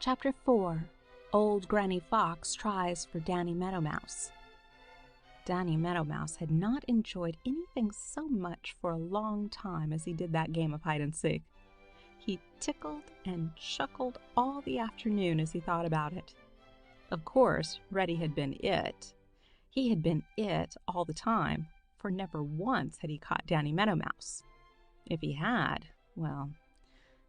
Chapter 4 Old Granny Fox Tries for Danny Meadow Mouse. Danny Meadow Mouse had not enjoyed anything so much for a long time as he did that game of hide-and-seek. He tickled and chuckled all the afternoon as he thought about it. Of course, Reddy had been it. He had been it all the time, for never once had he caught Danny Meadow Mouse. If he had, well,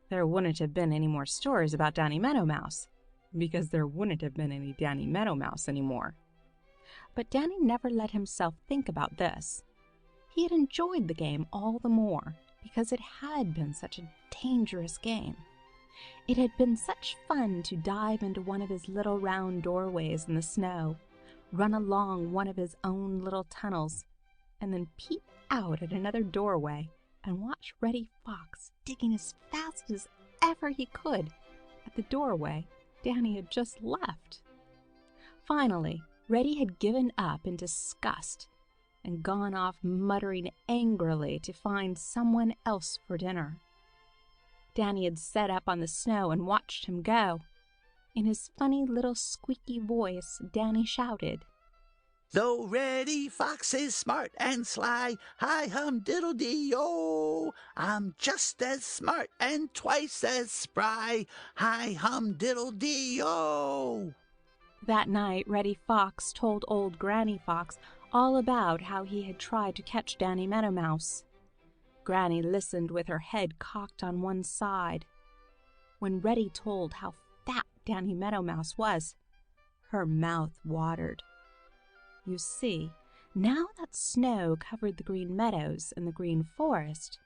there wouldn't have been any more stories about Danny Meadow Mouse, because there wouldn't have been any Danny Meadow Mouse anymore. But Danny never let himself think about this. He had enjoyed the game all the more because it had been such a dangerous game. It had been such fun to dive into one of his little round doorways in the snow, run along one of his own little tunnels, and then peep out at another doorway and watch Reddy Fox digging as fast as ever he could at the doorway Danny had just left. Finally, Reddy had given up in disgust and gone off muttering angrily to find someone else for dinner. Danny had sat up on the snow and watched him go. In his funny little squeaky voice, Danny shouted, "Though Reddy Fox is smart and sly, hi-hum-diddle-dee-o, I'm just as smart and twice as spry, hi-hum-diddle-dee-o." That night Reddy Fox told old Granny Fox all about how he had tried to catch Danny Meadow Mouse. Granny listened with her head cocked on one side. When Reddy told how fat Danny Meadow Mouse was, her mouth watered. You see, now that snow covered the Green Meadows and the Green Forest,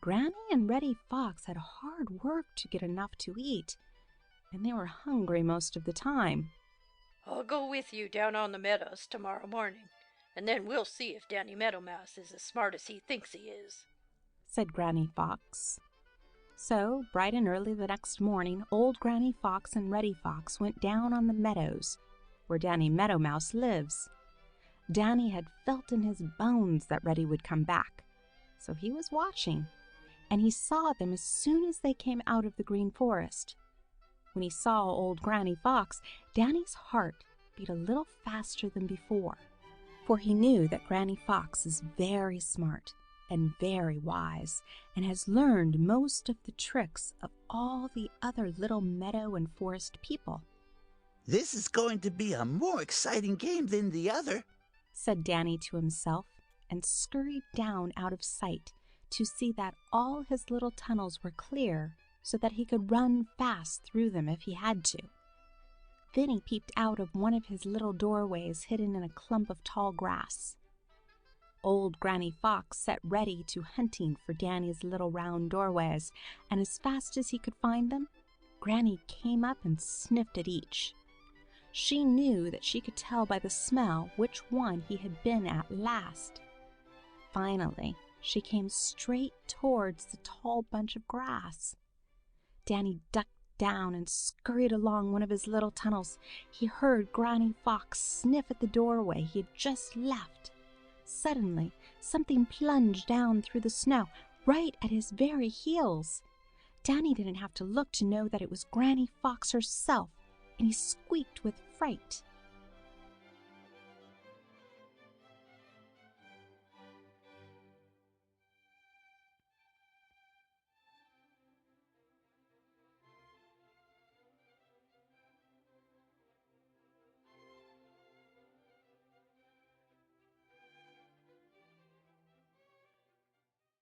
Granny and Reddy Fox had hard work to get enough to eat, and they were hungry most of the time. "I'll go with you down on the meadows tomorrow morning, and then we'll see if Danny Meadow Mouse is as smart as he thinks he is," said Granny Fox. So, bright and early the next morning, old Granny Fox and Reddy Fox went down on the meadows where Danny Meadow Mouse lives. Danny had felt in his bones that Reddy would come back, so he was watching, and he saw them as soon as they came out of the Green Forest. When he saw old Granny Fox, Danny's heart beat a little faster than before, for he knew that Granny Fox is very smart and very wise, and has learned most of the tricks of all the other little meadow and forest people. "This is going to be a more exciting game than the other," said Danny to himself, and scurried down out of sight to see that all his little tunnels were clear so that he could run fast through them if he had to. Then he peeped out of one of his little doorways hidden in a clump of tall grass. Old Granny Fox set Reddy to hunting for Danny's little round doorways, and as fast as he could find them, Granny came up and sniffed at each. She knew that she could tell by the smell which one he had been at last. Finally, she came straight towards the tall bunch of grass. Danny ducked down and scurried along one of his little tunnels. He heard Granny Fox sniff at the doorway he had just left. Suddenly, something plunged down through the snow right at his very heels. Danny didn't have to look to know that it was Granny Fox herself, and he squeaked with fright.